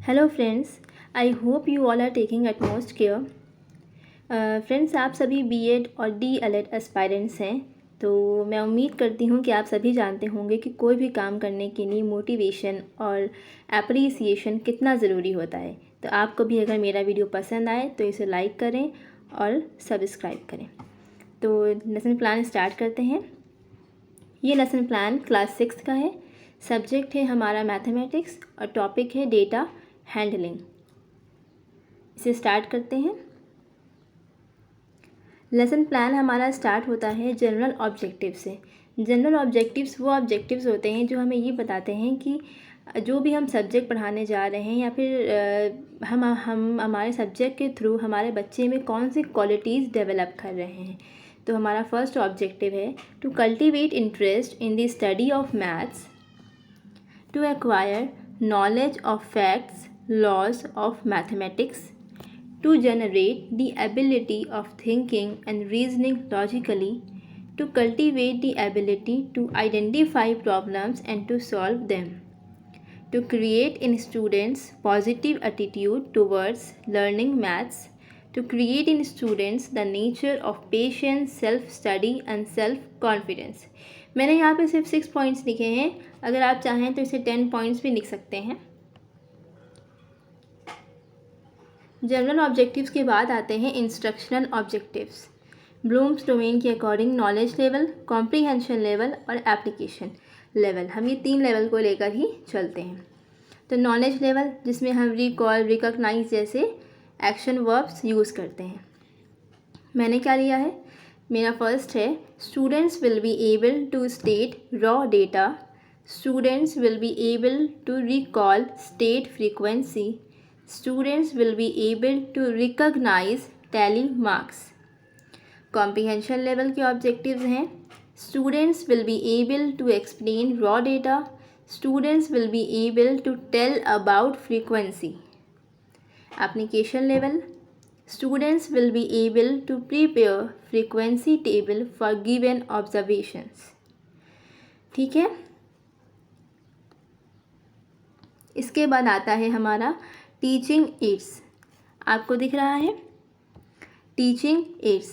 Hello friends, I hope you all are taking utmost care. Friends, आप सभी BEd और DElEd aspirants हैं, तो मैं उम्मीद करती हूँ कि आप सभी जानते होंगे कि कोई भी काम करने के लिए मोटिवेशन और एप्रिसिएशन कितना ज़रूरी होता है। तो आपको भी अगर मेरा वीडियो पसंद आए तो इसे लाइक करें और सब्सक्राइब करें। तो लेसन प्लान स्टार्ट करते हैं। ये लेसन प्लान क्लास 6 का है। सब्जेक्ट है हमारा मैथमेटिक्स और टॉपिक है डेटा हैंडलिंग। इसे स्टार्ट करते हैं। लेसन प्लान हमारा स्टार्ट होता है जनरल ऑब्जेक्टिव से। जनरल ऑब्जेक्टिव्स वो ऑब्जेक्टिव्स होते हैं जो हमें ये बताते हैं कि जो भी हम सब्जेक्ट पढ़ाने जा रहे हैं या फिर हम हमारे सब्जेक्ट के थ्रू हमारे बच्चे में कौन सी क्वालिटीज़ डेवलप कर रहे हैं। तो हमारा फर्स्ट ऑब्जेक्टिव है to cultivate interest in the study of maths, to acquire knowledge of facts, laws of mathematics, to generate the ability of thinking and reasoning logically, to cultivate the ability to identify problems and to solve them, to create in students positive attitude towards learning maths, to create in students the nature of patience, self-study and self-confidence। मैंने यहाँ पे सिर्फ 6 points लिखे हैं, अगर आप चाहें तो इसे 10 पॉइंट्स भी लिख सकते हैं। जनरल ऑब्जेक्टिव्स के बाद आते हैं इंस्ट्रक्शनल ऑब्जेक्टिव्स। ब्लूम्स डोमेन के according knowledge level, comprehension level और एप्लीकेशन लेवल, हम ये 3 लेवल को लेकर ही चलते हैं। तो नॉलेज लेवल, जिसमें हम रिकॉल, रिकॉग्नाइज जैसे एक्शन वर्ब्स यूज़ करते हैं। मैंने क्या लिया है? मेरा फर्स्ट है students will be able to state raw data, students will be able to recall state frequency, students will be able to recognize tally marks। comprehension level के objectives हैं students will be able to explain raw data, students will be able to tell about frequency। application level, students will be able to prepare frequency table for given observations। ठीक है, इसके बाद आता है हमारा teaching ads. आपको दिख रहा है टीचिंग एड्स।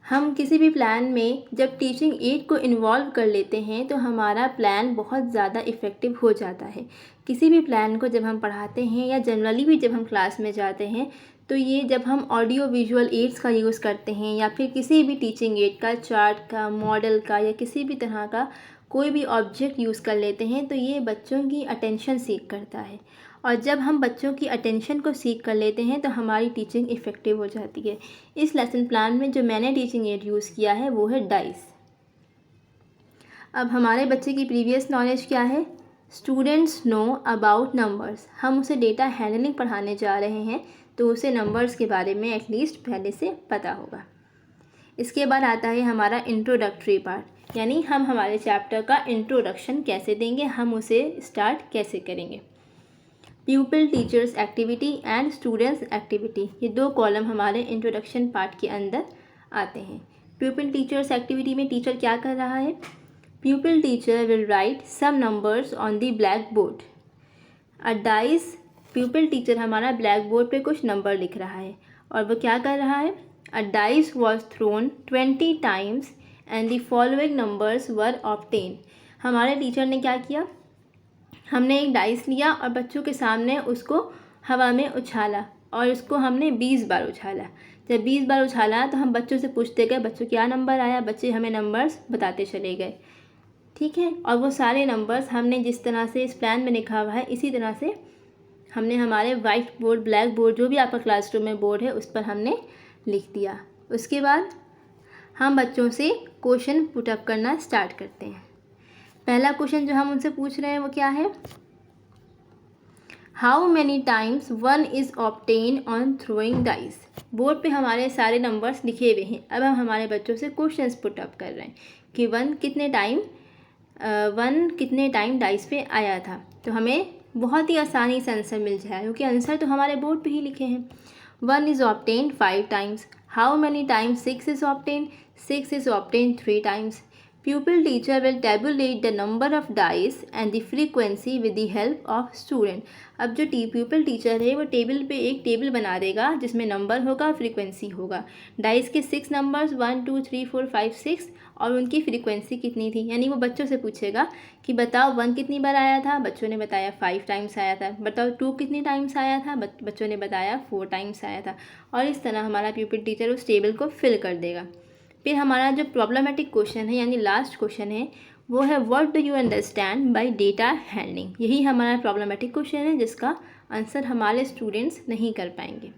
हम किसी भी प्लान में जब टीचिंग एड को इन्वॉल्व कर लेते हैं तो हमारा प्लान बहुत ज़्यादा इफ़ेक्टिव हो जाता है। किसी भी प्लान को जब हम पढ़ाते हैं या जनरली भी जब हम क्लास में जाते हैं तो ये जब हम ऑडियो विजुअल एड्स का यूज़ करते हैं या फिर किसी भी टीचिंग एड का, चार्ट का, मॉडल का या किसी भी तरह का कोई भी ऑब्जेक्ट यूज़ कर लेते हैं तो ये बच्चों की अटेंशन सीख करता है। और जब हम बच्चों की अटेंशन को सीख कर लेते हैं तो हमारी टीचिंग इफ़ेक्टिव हो जाती है। इस लेसन प्लान में जो मैंने टीचिंग एड यूज़ किया है वो है डाइस। अब हमारे बच्चे की प्रीवियस नॉलेज क्या है? Students know about numbers. हम उसे डेटा हैंडलिंग पढ़ाने जा रहे हैं तो उसे नंबर्स के बारे में एटलीस्ट पहले से पता होगा। इसके बाद आता है हमारा इंट्रोडक्टरी पार्ट, यानी हम हमारे चैप्टर का इंट्रोडक्शन कैसे देंगे, हम उसे स्टार्ट कैसे करेंगे। प्यूपिल teachers activity and students activity, ये 2 कॉलम हमारे इंट्रोडक्शन पार्ट के अंदर आते हैं। प्यूपिल टीचर्स एक्टिविटी में टीचर क्या कर रहा है? Pupil teacher will write some numbers on the black board. A dice, pupil teacher हमारा ब्लैक बोर्ड पे कुछ नंबर लिख रहा है और वो क्या कर रहा है? अ dice was throne 20 times and the following numbers were obtain. हमारे टीचर ने क्या किया? हमने एक डाइस लिया और बच्चों के सामने उसको हवा में उछाला और उसको हमने 20 बार उछाला। जब 20 बार उछाला तो हम बच्चों से पूछते गए बच्चों क्या नंबर आया, बच्चे हमें नंबर्स बताते चले गए। ठीक है, और वो सारे नंबर्स हमने जिस तरह से इस प्लान में लिखा हुआ है इसी तरह से हमने हमारे वाइट बोर्ड, ब्लैक बोर्ड, जो भी आपका क्लासरूम में बोर्ड है उस पर हमने लिख दिया। उसके बाद हम बच्चों से क्वेश्चन पुटअप करना स्टार्ट करते हैं। पहला क्वेश्चन जो हम उनसे पूछ रहे हैं वो क्या है? How many times 1 is obtain on throwing dice. Board पे हमारे सारे नंबर्स लिखे हुए हैं। अब हम हमारे बच्चों से क्वेश्चंस पुटअप कर रहे हैं कि 1 कितने टाइम डाइस पे आया था। तो हमें बहुत ही आसानी से आंसर मिल जाए क्योंकि आंसर तो हमारे बोर्ड पे ही लिखे हैं। 1 is obtain 5 times. How many times 6 is obtain? 6 is obtain 3 times. Pupil teacher will tabulate the number of dice and the frequency with the help of student. अब जो pupil टीचर है वो table पे एक table बना देगा जिसमें number होगा, फ्रीक्वेंसी होगा। डाइस के 6 नंबर्स 1 2 3 4 5 6 और उनकी फ्रीक्वेंसी कितनी थी, यानी वो बच्चों से पूछेगा कि बताओ 1 कितनी बार आया था, बच्चों ने बताया 5 टाइम्स आया था। बताओ 2 कितनी टाइम्स आया था, बच्चों ने बताया 4 टाइम्स आया था। और इस तरह हमारा pupil टीचर उस टेबल को फिल कर देगा। फिर हमारा जो प्रॉब्लमेटिक क्वेश्चन है यानी लास्ट क्वेश्चन है वो है what do you understand by data handling. यही हमारा प्रॉब्लमेटिक क्वेश्चन है जिसका आंसर हमारे स्टूडेंट्स नहीं कर पाएंगे।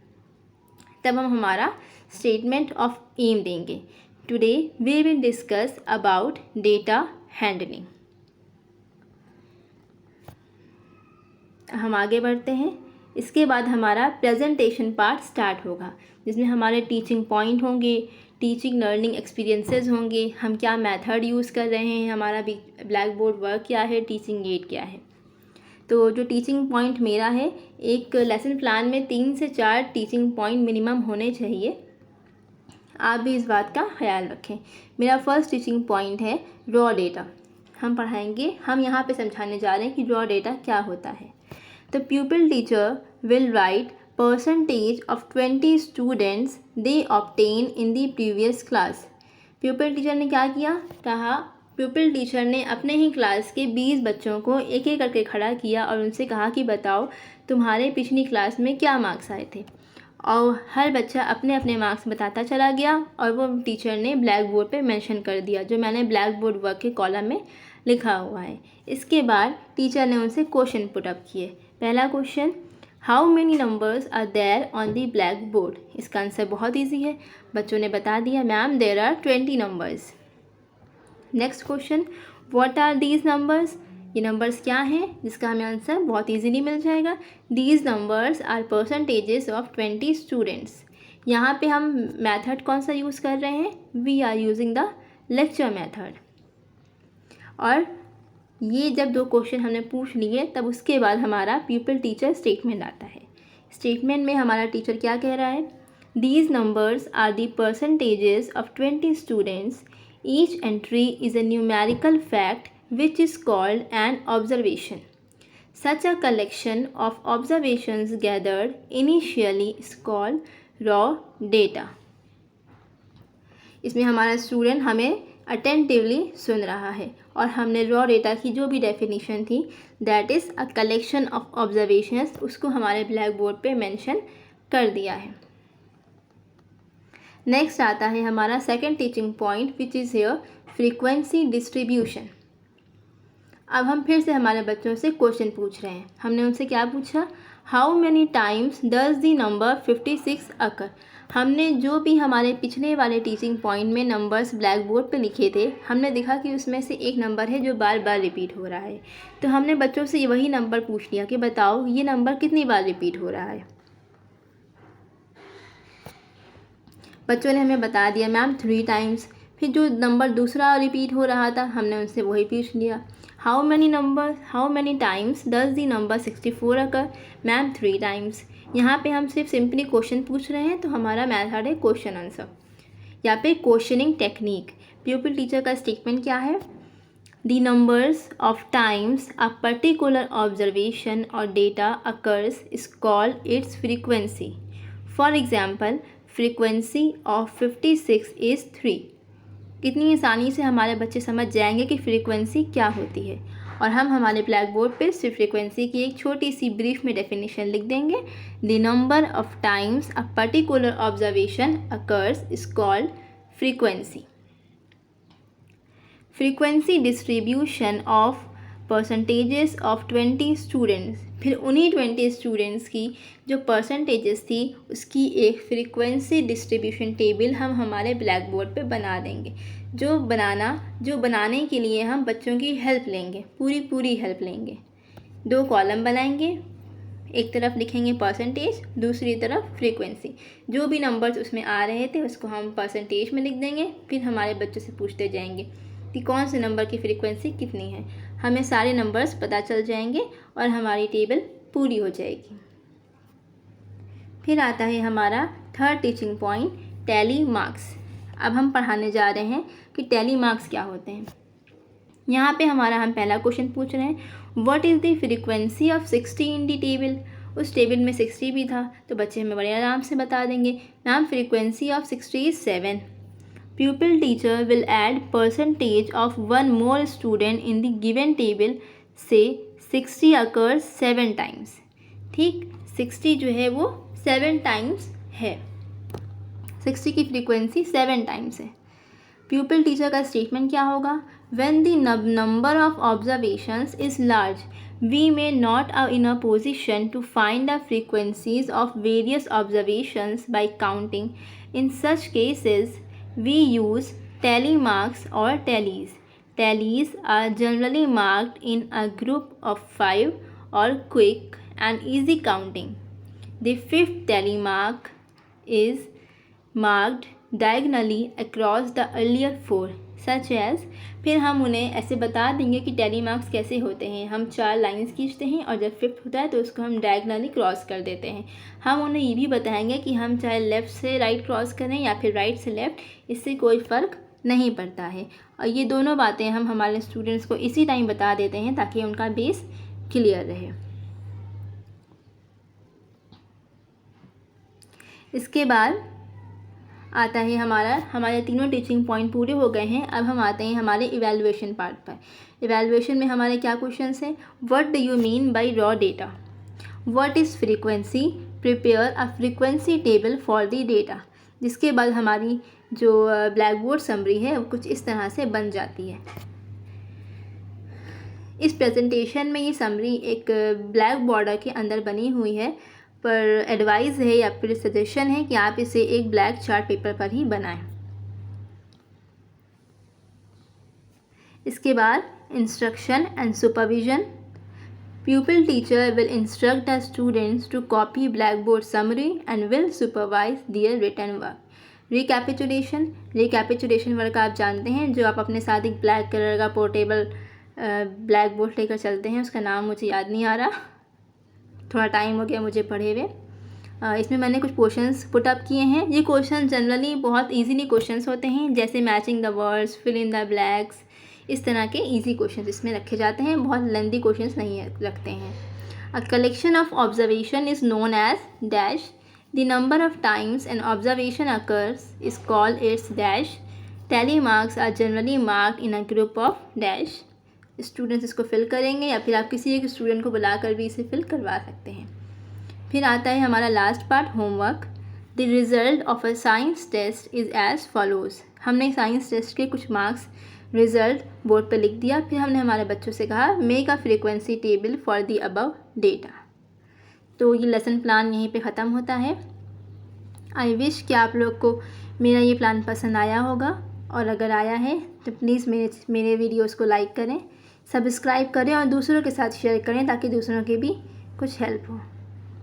तब हम हमारा स्टेटमेंट ऑफ एम देंगे। Today we will discuss about data handling. हम आगे बढ़ते हैं। इसके बाद हमारा प्रेजेंटेशन पार्ट स्टार्ट होगा जिसमें हमारे टीचिंग पॉइंट होंगे, टीचिंग लर्निंग एक्सपीरियंसेस होंगे, हम क्या मेथड यूज़ कर रहे हैं, हमारा ब्लैक बोर्ड वर्क क्या है, टीचिंग एड क्या है। तो जो टीचिंग पॉइंट मेरा है, एक लेसन प्लान में 3 से 4 टीचिंग पॉइंट मिनिमम होने चाहिए। आप भी इस बात का ख्याल रखें। मेरा फर्स्ट टीचिंग पॉइंट है रॉ डेटा। हम यहाँ पे समझाने जा रहे हैं कि रॉ डेटा क्या होता है। The pupil teacher will write percentage of 20 students they obtain in the previous class. Pupil teacher ने क्या किया, कहा pupil teacher ने अपने ही क्लास के 20 बच्चों को एक एक करके खड़ा किया और उनसे कहा कि बताओ तुम्हारे पिछली क्लास में क्या मार्क्स आए थे। और हर बच्चा अपने अपने मार्क्स बताता चला गया और वो टीचर ने ब्लैक बोर्ड पे मेंशन कर दिया जो मैंने ब्लैक बोर्ड वर्क के कॉलम में लिखा हुआ है। इसके बाद टीचर ने उनसे क्वेश्चन पुट अप किए। पहला question, how many numbers are there on the black board. इसका आंसर बहुत ईजी है, बच्चों ने बता दिया ma'am there are 20 numbers. Next question, what are these numbers. ये नंबर्स क्या हैं, जिसका हमें आंसर बहुत ईजीली मिल जाएगा। These numbers are percentages of 20 students. यहाँ पे हम मेथड कौन सा यूज़ कर रहे हैं, we are using the lecture method. और ये जब 2 क्वेश्चन हमने पूछ लिए तब उसके बाद हमारा पीपल टीचर स्टेटमेंट आता है। स्टेटमेंट में हमारा टीचर क्या कह रहा है, these numbers are the percentages of 20 students. Each entry is a numerical fact which is called an observation. Such a collection of observations gathered initially is called raw data. इसमें हमारा student हमें attentively सुन रहा है और हमने raw data की जो भी डेफिनेशन थी that is a collection of observations उसको हमारे ब्लैक बोर्ड पे मेंशन कर दिया है। नेक्स्ट आता है हमारा second teaching point which is here frequency distribution. अब हम फिर से हमारे बच्चों से क्वेश्चन पूछ रहे हैं। हमने उनसे क्या पूछा, how many times does the number 56 अकर। हमने जो भी हमारे पिछले वाले टीचिंग पॉइंट में नंबर्स ब्लैक बोर्ड पे लिखे थे हमने देखा कि उसमें से एक नंबर है जो बार बार रिपीट हो रहा है। तो हमने बच्चों से वही नंबर पूछ लिया कि बताओ ये नंबर कितनी बार रिपीट हो रहा है। बच्चों ने हमें बता दिया मैम 3 टाइम्स। फिर जो नंबर दूसरा रिपीट हो रहा था हमने उनसे वही पूछ लिया, how many times does the number 64 occur. Ma'am 3 times. यहाँ पे हम सिर्फ सिंपली क्वेश्चन पूछ रहे हैं तो हमारा मेथड है क्वेश्चन आंसर। यहाँ पे क्वेश्चनिंग टेक्निक। प्यूपिल टीचर का स्टेटमेंट क्या है, the numbers of times a particular observation और data occurs is called its frequency. For example frequency of 56 is 3। कितनी आसानी से हमारे बच्चे समझ जाएंगे कि फ्रीक्वेंसी क्या होती है। और हम हमारे ब्लैक बोर्ड पे सिर्फ फ्रीक्वेंसी की एक छोटी सी ब्रीफ में डेफिनेशन लिख देंगे, the number of times a particular observation occurs is called frequency. Frequency distribution of percentages of 20 students. फिर उन्हीं 20 स्टूडेंट्स की जो परसेंटेजेस थी उसकी एक फ्रीक्वेंसी डिस्ट्रीब्यूशन टेबल हम हमारे ब्लैक बोर्ड पे बना देंगे। जो बनाने के लिए हम बच्चों की हेल्प लेंगे, पूरी हेल्प लेंगे। 2 कॉलम बनाएंगे, एक तरफ लिखेंगे परसेंटेज, दूसरी तरफ फ्रीक्वेंसी। जो भी नंबर्स उसमें आ रहे थे उसको हम परसेंटेज में लिख देंगे। फिर हमारे बच्चों से पूछते जाएंगे कि कौन से नंबर की फ्रीक्वेंसी कितनी है। हमें सारे नंबर्स पता चल जाएंगे और हमारी टेबल पूरी हो जाएगी। फिर आता है हमारा third teaching point, tally marks. अब हम पढ़ाने जा रहे हैं कि टैली मार्क्स क्या होते हैं। यहाँ पे हम पहला क्वेश्चन पूछ रहे हैं, what is the frequency of 60 in the table. उस टेबल में 60 भी था तो बच्चे हमें बड़े आराम से बता देंगे। Ma'am frequency of 60 is 7। Pupil teacher will add percentage of one more student in the given table, say 60 occurs 7 times। ठीक, 60 जो है वो 7 टाइम्स है, 60 की फ्रीक्वेंसी 7 टाइम्स है। प्यूपिल टीचर का स्टेटमेंट क्या होगा, when the number of observations is large we may not are in a position to find the frequencies of various observations by counting. In such cases we use tally marks or tallies. Tallies are generally marked in a group of 5 or quick and easy counting. The fifth tally mark is marked diagonally across the earlier 4 such as। फिर हम उन्हें ऐसे बता देंगे कि tally marks कैसे होते हैं। हम 4 लाइंस खींचते हैं और जब फिफ्थ होता है तो उसको हम डायगनली क्रॉस कर देते हैं। हम उन्हें ये भी बताएंगे कि हम चाहे लेफ़्ट से राइट क्रॉस करें या फिर राइट से लेफ़्ट, इससे कोई फ़र्क नहीं पड़ता है। और ये दोनों बातें हम हमारे स्टूडेंट्स को इसी टाइम बता देते हैं ताकि उनका बेस क्लियर रहे। इसके बाद आता है हमारे तीनों टीचिंग पॉइंट पूरे हो गए हैं। अब हम आते हैं हमारे इवैल्यूएशन पार्ट पर। इवैल्यूएशन में हमारे क्या क्वेश्चंस हैं, what do you mean by raw data, what is frequency, prepare a frequency table for the data. जिसके बाद हमारी जो ब्लैक बोर्ड समरी है वो कुछ इस तरह से बन जाती है। इस प्रेजेंटेशन में ये समरी एक ब्लैक बॉर्डर के अंदर बनी हुई है, पर एडवाइस है या फिर सजेशन है कि आप इसे एक ब्लैक चार्ट पेपर पर ही बनाएं। इसके बाद instruction and supervision. Pupil teacher will instruct the students to copy black board summary and will supervise their written work. Recapitulation work आप जानते हैं, जो आप अपने साथ एक ब्लैक कलर का पोर्टेबल ब्लैक बोर्ड लेकर चलते हैं, उसका नाम मुझे याद नहीं आ रहा, थोड़ा टाइम हो गया मुझे पढ़े हुए। इसमें मैंने कुछ क्वेश्चंस पुट अप किए हैं। ये क्वेश्चन जनरली बहुत इजीली क्वेश्चंस होते हैं, जैसे matching the words, fill in the blanks, इस तरह के इजी क्वेश्चंस इसमें रखे जाते हैं, बहुत लेंथी क्वेश्चंस नहीं रखते हैं। A collection of observation is known as dash, the number of times an observation occurs is called its dash, tally marks are generally marked in a group of dash. Students इसको फिल करेंगे या फिर आप किसी एक स्टूडेंट को बुलाकर भी इसे फिल करवा सकते हैं। फिर आता है हमारा last part, homework. The result of a science test is as follows. हमने साइंस टेस्ट के कुछ मार्क्स रिज़ल्ट बोर्ड पर लिख दिया। फिर हमने हमारे बच्चों से कहा make a frequency table for the above data. तो ये लेसन प्लान यहीं पे ख़त्म होता है। आई विश कि आप लोग को मेरा ये प्लान पसंद आया होगा, और अगर आया है तो प्लीज़ मेरे वीडियोज़ को लाइक करें, सब्सक्राइब करें और दूसरों के साथ शेयर करें ताकि दूसरों की भी कुछ हेल्प हो।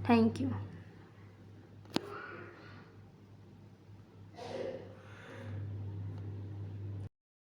Thank you.